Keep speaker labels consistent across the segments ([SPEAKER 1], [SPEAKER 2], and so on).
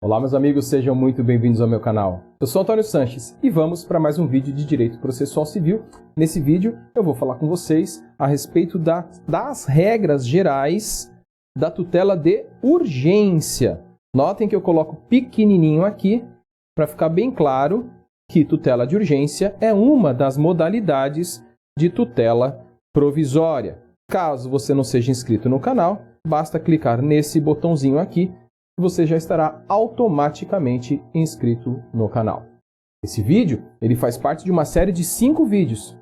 [SPEAKER 1] Olá meus amigos, sejam muito bem-vindos ao meu canal. Eu sou Antônio Sanches e vamos para mais um vídeo de Direito Processual Civil. Nesse vídeo eu vou falar com vocês a respeito das regras gerais da tutela de urgência. Notem que eu coloco pequenininho aqui para ficar bem claro que tutela de urgência é uma das modalidades de tutela provisória. Caso você não seja inscrito no canal, basta clicar nesse botãozinho aqui e você já estará automaticamente inscrito no canal. Esse vídeo ele faz parte de uma série de 5 vídeos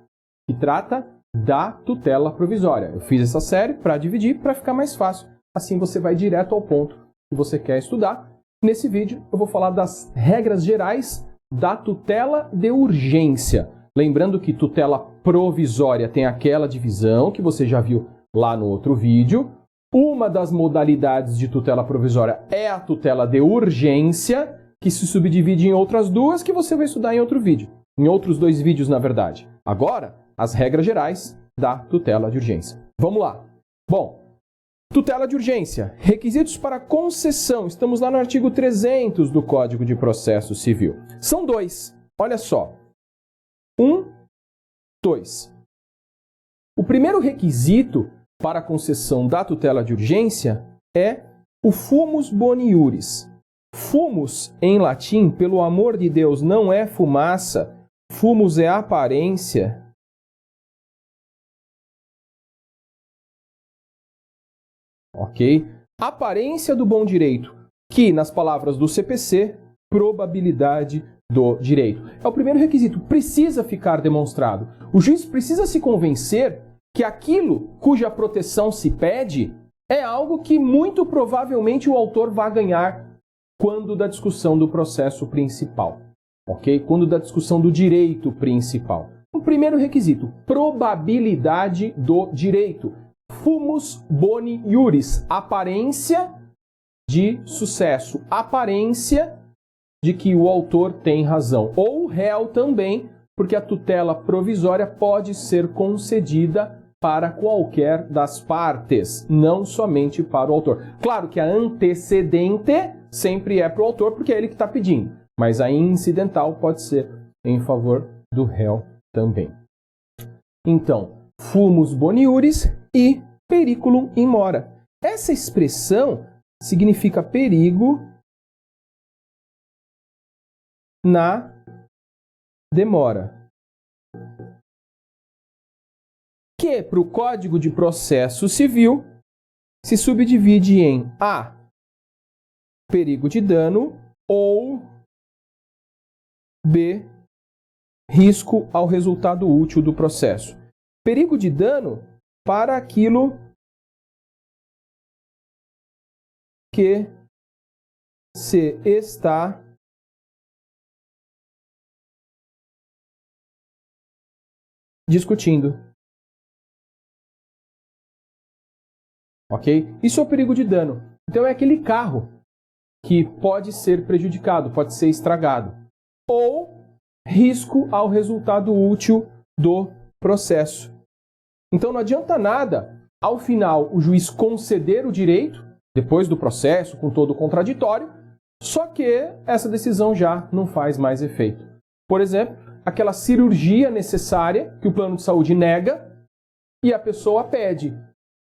[SPEAKER 1] que trata da tutela provisória. Eu fiz essa série para dividir, para ficar mais fácil. Assim você vai direto ao ponto que você quer estudar. Nesse vídeo eu vou falar das regras gerais da tutela de urgência. Lembrando que tutela provisória tem aquela divisão que você já viu lá no outro vídeo. Uma das modalidades de tutela provisória é a tutela de urgência, que se subdivide em outras duas que você vai estudar em outro vídeo. Em outros 2 vídeos, na verdade. Agora, as regras gerais da tutela de urgência. Vamos lá. Bom, tutela de urgência. Requisitos para concessão. Estamos lá no artigo 300 do Código de Processo Civil. São 2. Olha só. 1, 2. O primeiro requisito para a concessão da tutela de urgência é o fumus boni iuris. Fumus, em latim, pelo amor de Deus, não é fumaça. Fumus é aparência. Ok? Aparência do bom direito, que, nas palavras do CPC, probabilidade do direito. É o primeiro requisito. Precisa ficar demonstrado. O juiz precisa se convencer que aquilo cuja proteção se pede é algo que muito provavelmente o autor vai ganhar quando da discussão do processo principal. Ok? Quando da discussão do direito principal. O primeiro requisito, probabilidade do direito. Fumus boni iuris, aparência de sucesso, aparência de que o autor tem razão. Ou o réu também, porque a tutela provisória pode ser concedida para qualquer das partes, não somente para o autor. Claro que a antecedente sempre é para o autor, porque é ele que está pedindo, mas a incidental pode ser em favor do réu também. Então, fumus boni iuris e periculum in mora. Essa expressão significa perigo na demora. Que para o Código de Processo Civil se subdivide em A, perigo de dano, ou B, risco ao resultado útil do processo. Perigo de dano para aquilo que se está discutindo. Ok? Isso é o perigo de dano. Então é aquele carro que pode ser prejudicado, pode ser estragado. Ou risco ao resultado útil do processo. Então não adianta nada, ao final, o juiz conceder o direito, depois do processo, com todo o contraditório, só que essa decisão já não faz mais efeito. Por exemplo, aquela cirurgia necessária que o plano de saúde nega e a pessoa pede.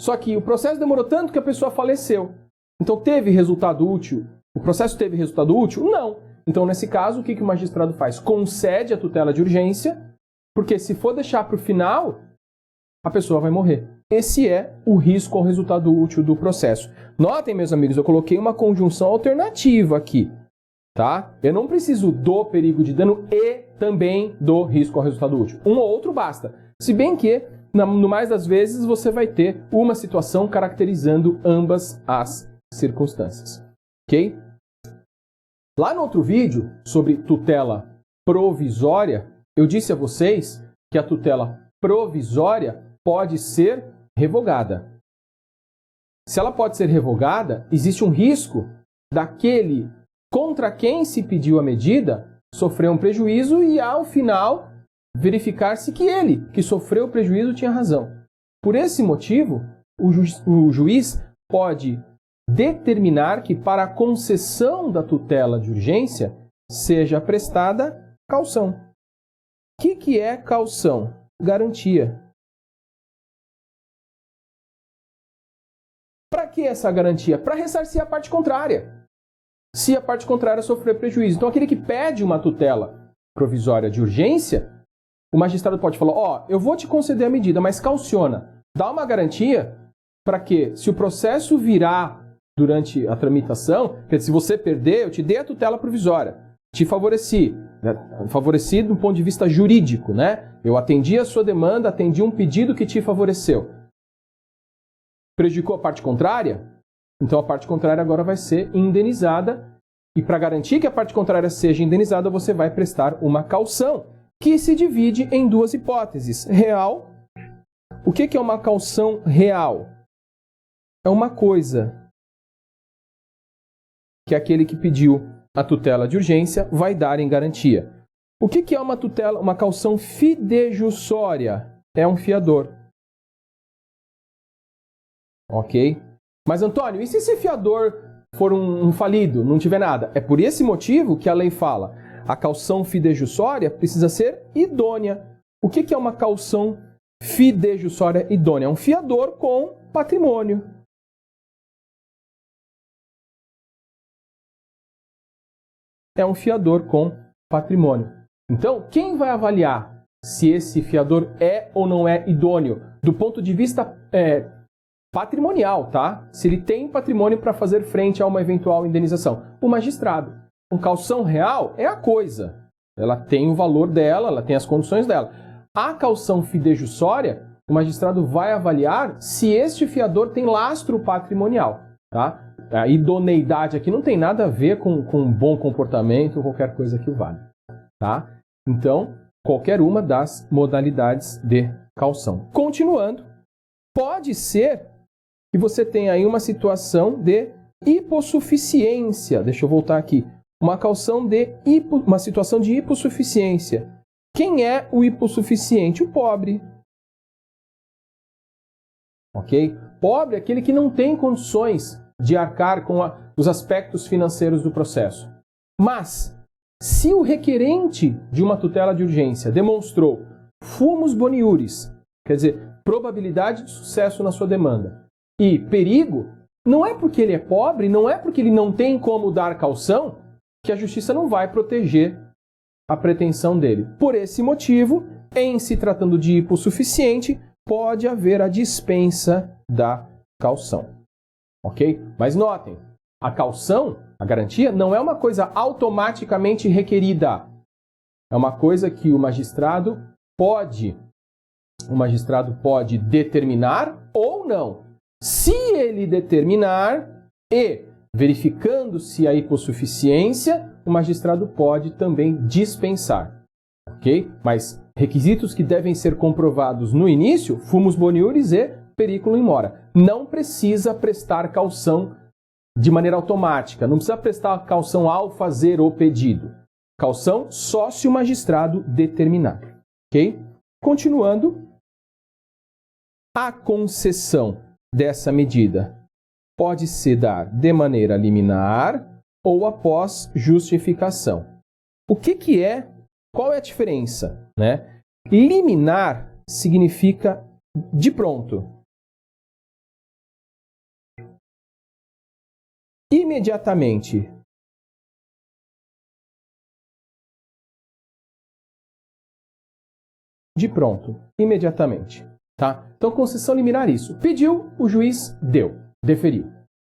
[SPEAKER 1] Só que o processo demorou tanto que a pessoa faleceu. Então teve resultado útil? O processo teve resultado útil? Não. Então nesse caso, o que o magistrado faz? Concede a tutela de urgência, porque se for deixar para o final, a pessoa vai morrer. Esse é o risco ao resultado útil do processo. Notem, meus amigos, eu coloquei uma conjunção alternativa aqui. Tá? Eu não preciso do perigo de dano e também do risco ao resultado útil. Um ou outro basta. Se bem que, no mais das vezes, você vai ter uma situação caracterizando ambas as circunstâncias. Ok? Lá no outro vídeo, sobre tutela provisória, eu disse a vocês que a tutela provisória pode ser revogada. Se ela pode ser revogada, existe um risco daquele contra quem se pediu a medida sofrer um prejuízo e, ao final, verificar-se que ele, que sofreu o prejuízo, tinha razão. Por esse motivo, o juiz pode determinar que para a concessão da tutela de urgência seja prestada caução. O que é caução? Garantia. Para que essa garantia? Para ressarcir a parte contrária. Se a parte contrária sofrer prejuízo. Então, aquele que pede uma tutela provisória de urgência, o magistrado pode falar, ó, eu vou te conceder a medida, mas cauciona. Dá uma garantia para que, se o processo virar durante a tramitação, quer dizer, se você perder, eu te dei a tutela provisória, te favoreci, né? Favoreci do ponto de vista jurídico, né? Eu atendi a sua demanda, atendi um pedido que te favoreceu. Prejudicou a parte contrária? Então a parte contrária agora vai ser indenizada e para garantir que a parte contrária seja indenizada, você vai prestar uma caução, que se divide em duas hipóteses. Real. O que é uma caução real? É uma coisa que aquele que pediu a tutela de urgência vai dar em garantia. O que é uma tutela, uma caução fidejussória? É um fiador. Ok? Mas, Antônio, e se esse fiador for um falido, não tiver nada? É por esse motivo que a lei fala, a caução fidejussória precisa ser idônea. O que é uma caução fidejussória idônea? É um fiador com patrimônio. É um fiador com patrimônio. Então, quem vai avaliar se esse fiador é ou não é idôneo do ponto de vista patrimonial, tá? Se ele tem patrimônio para fazer frente a uma eventual indenização? O magistrado. Com caução real é a coisa. Ela tem o valor dela, ela tem as condições dela. A caução fidejussória, o magistrado vai avaliar se este fiador tem lastro patrimonial, tá? A idoneidade aqui não tem nada a ver com bom comportamento ou qualquer coisa que o valha, tá? Então, qualquer uma das modalidades de caução. Continuando, pode ser que você tenha aí uma situação de hipossuficiência. Deixa eu voltar aqui. Uma situação de hipossuficiência. Quem é o hipossuficiente? O pobre. Ok? Pobre é aquele que não tem condições de arcar com os aspectos financeiros do processo. Mas, se o requerente de uma tutela de urgência demonstrou fumus boniuris, quer dizer, probabilidade de sucesso na sua demanda, e perigo, não é porque ele é pobre, não é porque ele não tem como dar caução, que a justiça não vai proteger a pretensão dele. Por esse motivo, em se tratando de hipossuficiente, pode haver a dispensa da caução. Ok? Mas notem, a caução, a garantia, não é uma coisa automaticamente requerida. É uma coisa que o magistrado pode determinar ou não. Se ele determinar e verificando-se a hipossuficiência, o magistrado pode também dispensar. Ok? Mas requisitos que devem ser comprovados no início, fumus boniuris e periculum in mora. Não precisa prestar caução de maneira automática. Não precisa prestar caução ao fazer o pedido. Caução só se o magistrado determinar. Ok? Continuando, a concessão dessa medida pode se dar de maneira liminar ou após justificação. O que é? Qual é a diferença? Né? Liminar significa de pronto. Imediatamente. De pronto. Imediatamente. Tá? Então, concessão liminar isso. Pediu, o juiz deu. Deferiu.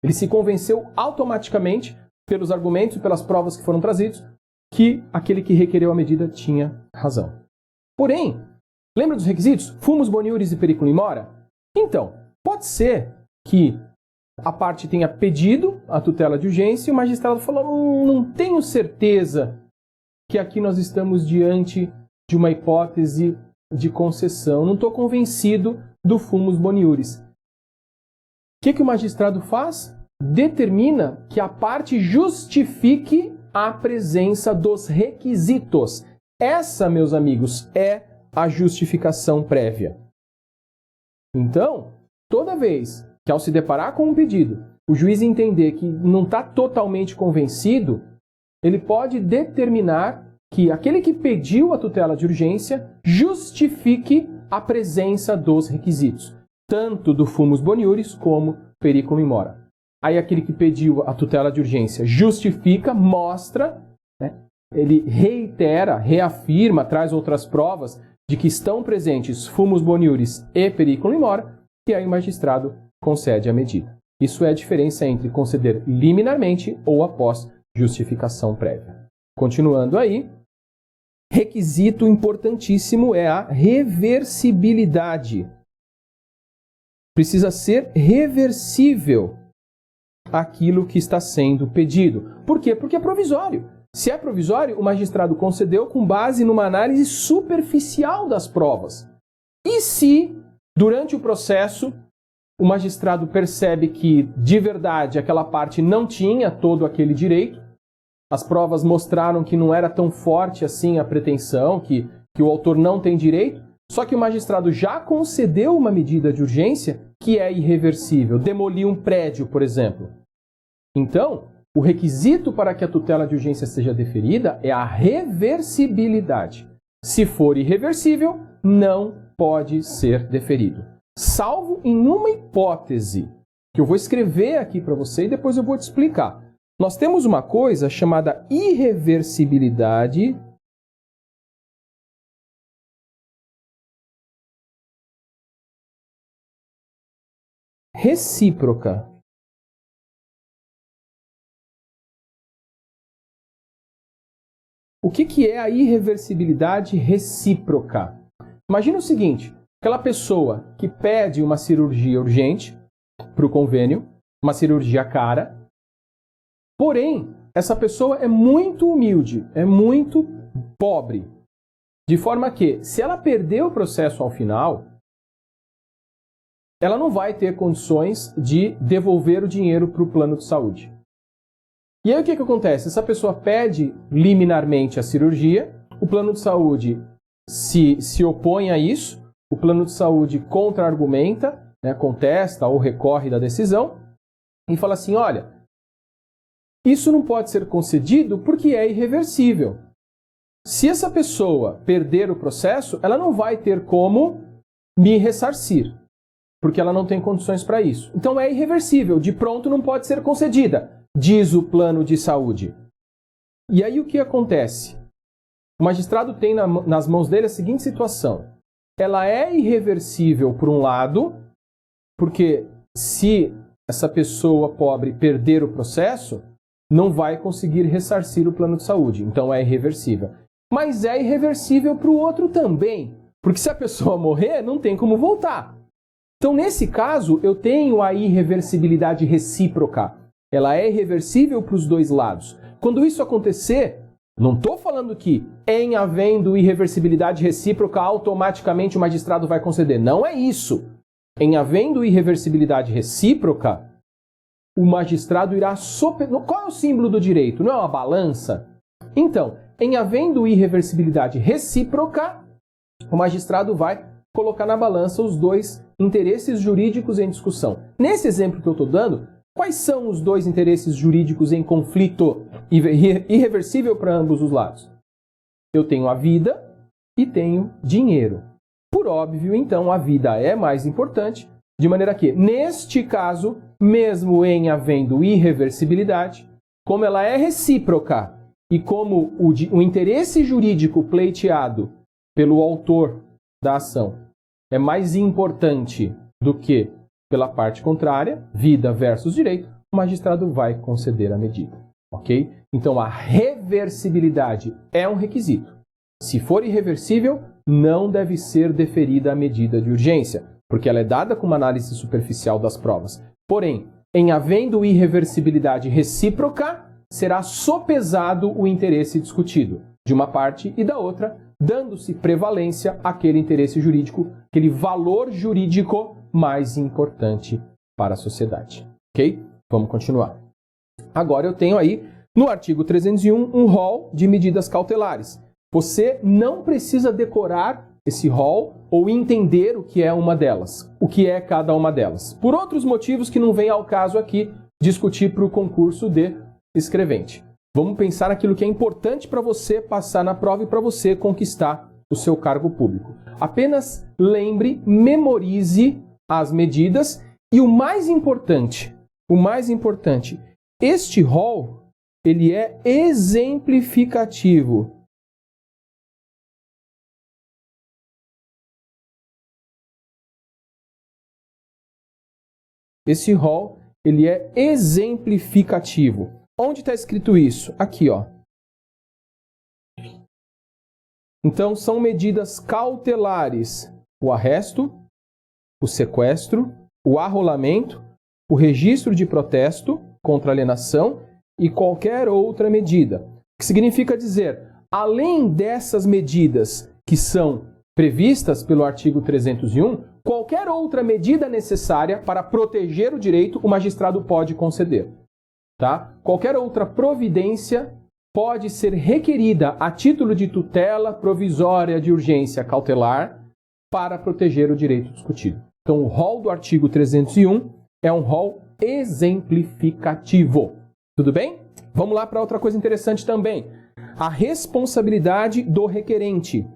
[SPEAKER 1] Ele se convenceu automaticamente, pelos argumentos e pelas provas que foram trazidos, que aquele que requereu a medida tinha razão. Porém, lembra dos requisitos? Fumus boniuris e periculum in mora? Então, pode ser que a parte tenha pedido a tutela de urgência e o magistrado falou, não tenho certeza que aqui nós estamos diante de uma hipótese de concessão, não estou convencido do fumus boniuris. O que o magistrado faz? Determina que a parte justifique a presença dos requisitos. Essa, meus amigos, é a justificação prévia. Então, toda vez que ao se deparar com um pedido, o juiz entender que não está totalmente convencido, ele pode determinar que aquele que pediu a tutela de urgência justifique a presença dos requisitos, tanto do fumus boniuris como periculum in mora. Aí aquele que pediu a tutela de urgência justifica, mostra, né, ele reitera, reafirma, traz outras provas de que estão presentes fumus boniuris e periculum in mora, e aí o magistrado concede a medida. Isso é a diferença entre conceder liminarmente ou após justificação prévia. Continuando aí, requisito importantíssimo é a reversibilidade. Precisa ser reversível aquilo que está sendo pedido. Por quê? Porque é provisório. Se é provisório, o magistrado concedeu com base numa análise superficial das provas. E se, durante o processo, o magistrado percebe que, de verdade, aquela parte não tinha todo aquele direito, as provas mostraram que não era tão forte assim a pretensão, que o autor não tem direito, só que o magistrado já concedeu uma medida de urgência que é irreversível, demolir um prédio, por exemplo. Então, o requisito para que a tutela de urgência seja deferida é a reversibilidade. Se for irreversível, não pode ser deferido. Salvo em uma hipótese, que eu vou escrever aqui para você e depois eu vou te explicar. Nós temos uma coisa chamada irreversibilidade recíproca. O que é a irreversibilidade recíproca? Imagina o seguinte, aquela pessoa que pede uma cirurgia urgente para o convênio, uma cirurgia cara, porém, essa pessoa é muito humilde, é muito pobre, de forma que, se ela perder o processo ao final, ela não vai ter condições de devolver o dinheiro para o plano de saúde. E aí o que acontece? Essa pessoa pede liminarmente a cirurgia, o plano de saúde se opõe a isso, o plano de saúde contra-argumenta, né, contesta ou recorre da decisão e fala assim, olha, isso não pode ser concedido porque é irreversível. Se essa pessoa perder o processo, ela não vai ter como me ressarcir, porque ela não tem condições para isso. Então é irreversível, de pronto não pode ser concedida, diz o plano de saúde. E aí o que acontece? O magistrado tem nas mãos dele a seguinte situação. Ela é irreversível por um lado, porque se essa pessoa pobre perder o processo, não vai conseguir ressarcir o plano de saúde. Então é irreversível. Mas é irreversível para o outro também, porque se a pessoa morrer, não tem como voltar. Então, nesse caso, eu tenho a irreversibilidade recíproca. Ela é irreversível para os dois lados. Quando isso acontecer, não estou falando que, em havendo irreversibilidade recíproca, automaticamente o magistrado vai conceder. Não é isso. Em havendo irreversibilidade recíproca, o magistrado irá Qual é o símbolo do direito? Não é uma balança? Então, em havendo irreversibilidade recíproca, o magistrado vai colocar na balança os dois interesses jurídicos em discussão. Nesse exemplo que eu estou dando, quais são os dois interesses jurídicos em conflito irreversível para ambos os lados? Eu tenho a vida e tenho dinheiro. Por óbvio, então, a vida é mais importante, de maneira que, neste caso, mesmo em havendo irreversibilidade, como ela é recíproca e como o interesse jurídico pleiteado pelo autor da ação é mais importante do que pela parte contrária, vida versus direito, o magistrado vai conceder a medida, ok? Então, a reversibilidade é um requisito. Se for irreversível, não deve ser deferida a medida de urgência, porque ela é dada com uma análise superficial das provas. Porém, em havendo irreversibilidade recíproca, será sopesado o interesse discutido, de uma parte e da outra, dando-se prevalência àquele interesse jurídico, aquele valor jurídico mais importante para a sociedade. Ok? Vamos continuar. Agora eu tenho aí, no artigo 301, um rol de medidas cautelares. Você não precisa decorar esse rol ou entender o que é uma delas, o que é cada uma delas. Por outros motivos que não vem ao caso aqui, discutir para o concurso de escrevente. Vamos pensar naquilo que é importante para você passar na prova e para você conquistar o seu cargo público. Apenas lembre, memorize as medidas e o mais importante, este rol, ele é exemplificativo. Esse rol, ele é exemplificativo. Onde está escrito isso? Aqui, ó. Então, são medidas cautelares: o arresto, o sequestro, o arrolamento, o registro de protesto contra alienação e qualquer outra medida. O que significa dizer, além dessas medidas que são previstas pelo artigo 301, qualquer outra medida necessária para proteger o direito, o magistrado pode conceder. Tá? Qualquer outra providência pode ser requerida a título de tutela provisória de urgência cautelar para proteger o direito discutido. Então, o rol do artigo 301 é um rol exemplificativo. Tudo bem? Vamos lá para outra coisa interessante também. A responsabilidade do requerente.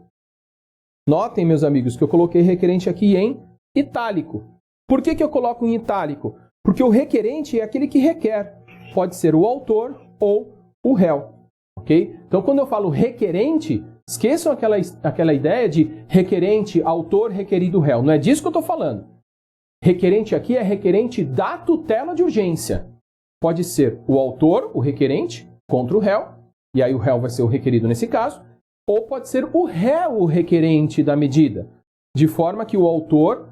[SPEAKER 1] Notem, meus amigos, que eu coloquei requerente aqui em itálico. Por que eu coloco em itálico? Porque o requerente é aquele que requer. Pode ser o autor ou o réu. Ok? Então, quando eu falo requerente, esqueçam aquela ideia de requerente, autor, requerido, réu. Não é disso que eu estou falando. Requerente aqui é requerente da tutela de urgência. Pode ser o autor, o requerente, contra o réu, e aí o réu vai ser o requerido nesse caso, ou pode ser o réu o requerente da medida, de forma que o autor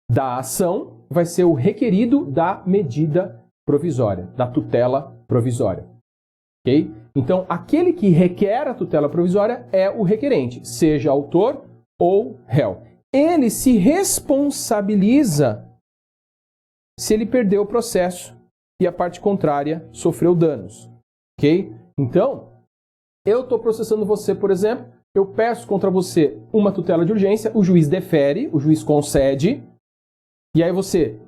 [SPEAKER 1] da ação vai ser o requerido da medida provisória, da tutela provisória. Ok? Então, aquele que requer a tutela provisória é o requerente, seja autor ou réu. Ele se responsabiliza se ele perdeu o processo e a parte contrária sofreu danos. Ok? Então, eu estou processando você, por exemplo, eu peço contra você uma tutela de urgência, o juiz defere, o juiz concede, e aí você,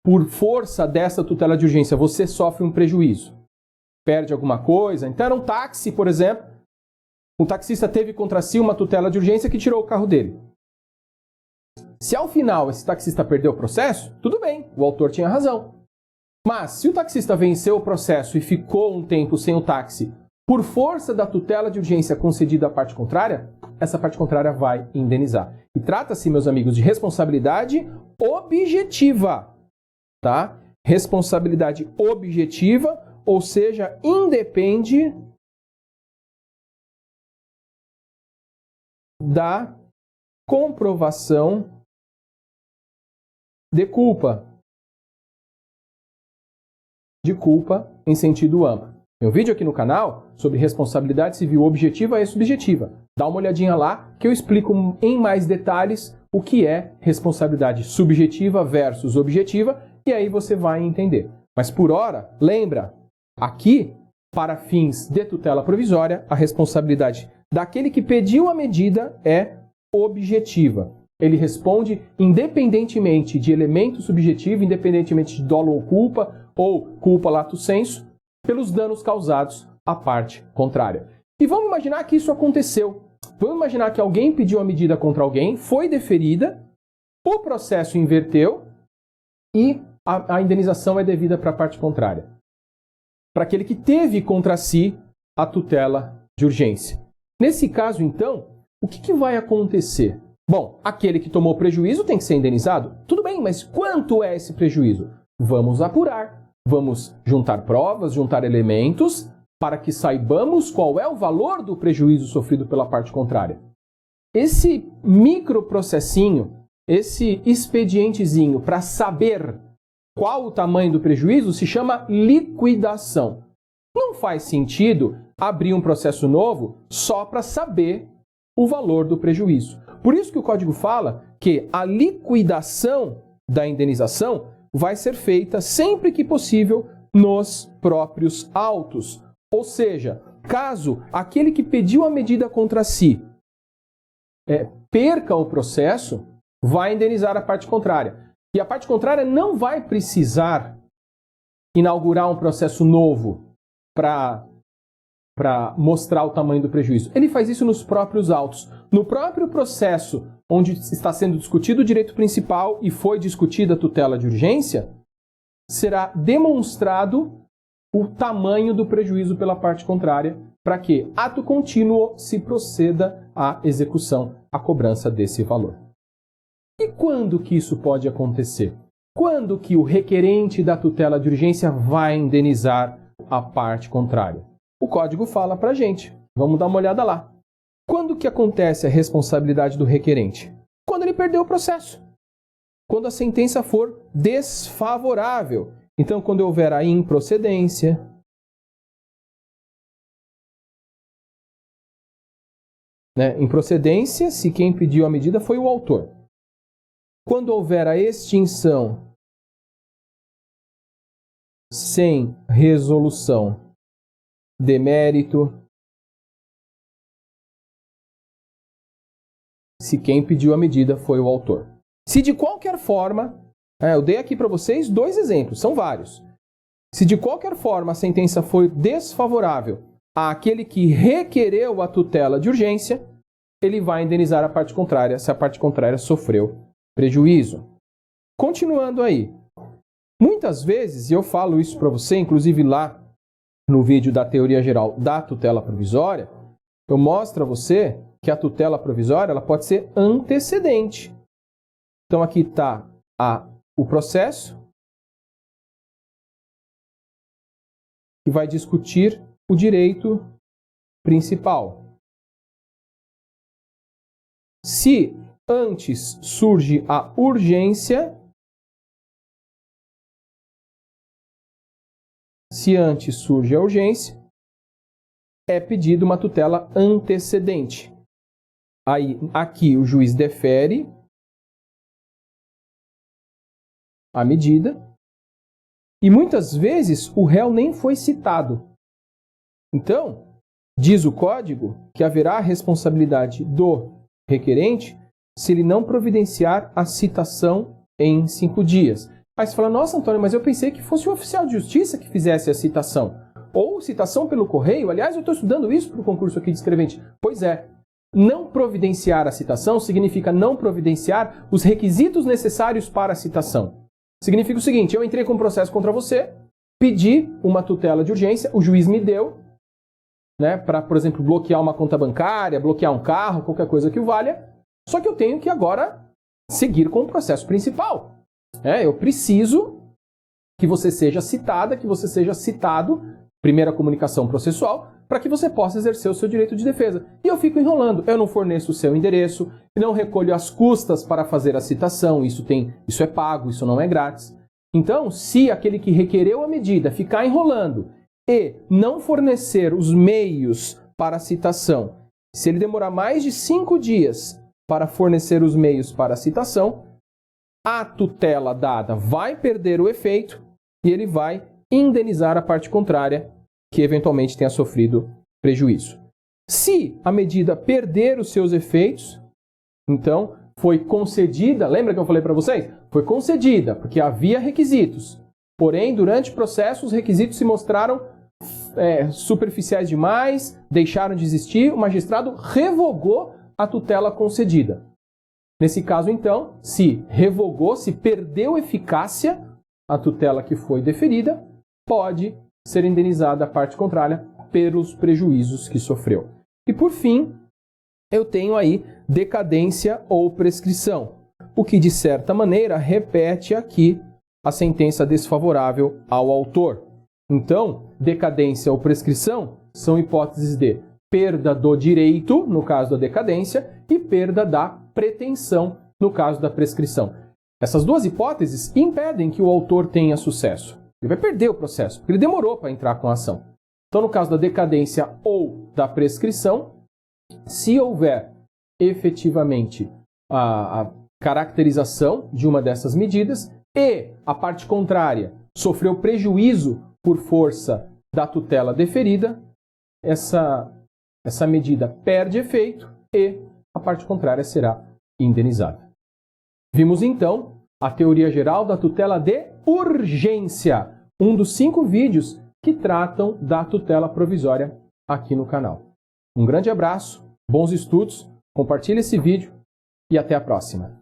[SPEAKER 1] por força dessa tutela de urgência, você sofre um prejuízo. Perde alguma coisa. Então, era um táxi, por exemplo, o taxista teve contra si uma tutela de urgência que tirou o carro dele. Se ao final esse taxista perdeu o processo, tudo bem, o autor tinha razão. Mas se o taxista venceu o processo e ficou um tempo sem o táxi, por força da tutela de urgência concedida à parte contrária, essa parte contrária vai indenizar. E trata-se, meus amigos, de responsabilidade objetiva, tá? Responsabilidade objetiva, ou seja, independe da comprovação de culpa em sentido amplo. Tem um vídeo aqui no canal sobre responsabilidade civil objetiva e subjetiva. Dá uma olhadinha lá que eu explico em mais detalhes o que é responsabilidade subjetiva versus objetiva e aí você vai entender. Mas por hora, lembra, aqui, para fins de tutela provisória, a responsabilidade daquele que pediu a medida é objetiva. Ele responde independentemente de elemento subjetivo, independentemente de dolo ou culpa lato sensu, pelos danos causados à parte contrária. E vamos imaginar que isso aconteceu. Vamos imaginar que alguém pediu a medida contra alguém, foi deferida, o processo inverteu e a indenização é devida para a parte contrária. Para aquele que teve contra si a tutela de urgência. Nesse caso, então, o que vai acontecer? Bom, aquele que tomou prejuízo tem que ser indenizado? Tudo bem, mas quanto é esse prejuízo? Vamos apurar. Vamos juntar provas, juntar elementos, para que saibamos qual é o valor do prejuízo sofrido pela parte contrária. Esse microprocessinho, esse expedientezinho para saber qual o tamanho do prejuízo se chama liquidação. Não faz sentido abrir um processo novo só para saber o valor do prejuízo. Por isso que o Código fala que a liquidação da indenização vai ser feita sempre que possível nos próprios autos. Ou seja, caso aquele que pediu a medida contra si perca o processo, vai indenizar a parte contrária. E a parte contrária não vai precisar inaugurar um processo novo para mostrar o tamanho do prejuízo? Ele faz isso nos próprios autos. No próprio processo onde está sendo discutido o direito principal e foi discutida a tutela de urgência, será demonstrado o tamanho do prejuízo pela parte contrária, para que, ato contínuo, se proceda à execução, à cobrança desse valor. E quando que isso pode acontecer? Quando que o requerente da tutela de urgência vai indenizar a parte contrária? O código fala para a gente. Vamos dar uma olhada lá. Quando que acontece a responsabilidade do requerente? Quando ele perdeu o processo. Quando a sentença for desfavorável. Então, quando houver a improcedência, improcedência, se quem pediu a medida foi o autor. Quando houver a extinção sem resolução de mérito, se quem pediu a medida foi o autor. Se de qualquer forma, eu dei aqui para vocês 2 exemplos, são vários. Se de qualquer forma a sentença for desfavorável àquele que requereu a tutela de urgência, ele vai indenizar a parte contrária se a parte contrária sofreu prejuízo. Continuando aí. Muitas vezes, e eu falo isso para você, inclusive lá no vídeo da teoria geral da tutela provisória, eu mostro a você que a tutela provisória ela pode ser antecedente. Então aqui está o processo que vai discutir o direito principal. Se antes surge a urgência, é pedido uma tutela antecedente. Aí, aqui o juiz defere a medida e muitas vezes o réu nem foi citado. Então, diz o código que haverá responsabilidade do requerente se ele não providenciar a citação em 5 dias. Aí você fala, nossa, Antônio, mas eu pensei que fosse o oficial de justiça que fizesse a citação. Ou citação pelo correio. Aliás, eu estou estudando isso para o concurso aqui de escrevente. Pois é, não providenciar a citação significa não providenciar os requisitos necessários para a citação. Significa o seguinte, eu entrei com um processo contra você, pedi uma tutela de urgência, o juiz me deu, para, por exemplo, bloquear uma conta bancária, bloquear um carro, qualquer coisa que o valha, só que eu tenho que agora seguir com o processo principal. Eu preciso que você seja citada, que você seja citado, primeira comunicação processual, para que você possa exercer o seu direito de defesa. E eu fico enrolando, eu não forneço o seu endereço, não recolho as custas para fazer a citação, isso é pago, isso não é grátis. Então, se aquele que requereu a medida ficar enrolando e não fornecer os meios para a citação, se ele demorar mais de 5 dias para fornecer os meios para a citação, a tutela dada vai perder o efeito e ele vai indenizar a parte contrária que eventualmente tenha sofrido prejuízo. Se a medida perder os seus efeitos, então foi concedida, lembra que eu falei para vocês? Foi concedida porque havia requisitos, porém durante o processo os requisitos se mostraram superficiais demais, deixaram de existir, o magistrado revogou a tutela concedida. Nesse caso, então, se revogou, se perdeu eficácia a tutela que foi deferida, pode ser indenizada a parte contrária pelos prejuízos que sofreu. E por fim, eu tenho aí decadência ou prescrição, o que de certa maneira repete aqui a sentença desfavorável ao autor. Então, decadência ou prescrição são hipóteses de perda do direito, no caso da decadência, e perda da pretensão, no caso da prescrição. Essas duas hipóteses impedem que o autor tenha sucesso. Ele vai perder o processo, porque ele demorou para entrar com a ação. Então, no caso da decadência ou da prescrição, se houver efetivamente a caracterização de uma dessas medidas e a parte contrária sofreu prejuízo por força da tutela deferida, essa medida perde efeito e a parte contrária será indenizada. Vimos então a teoria geral da tutela de urgência. um dos 5 vídeos que tratam da tutela provisória aqui no canal. Um grande abraço, bons estudos, compartilhe esse vídeo e até a próxima.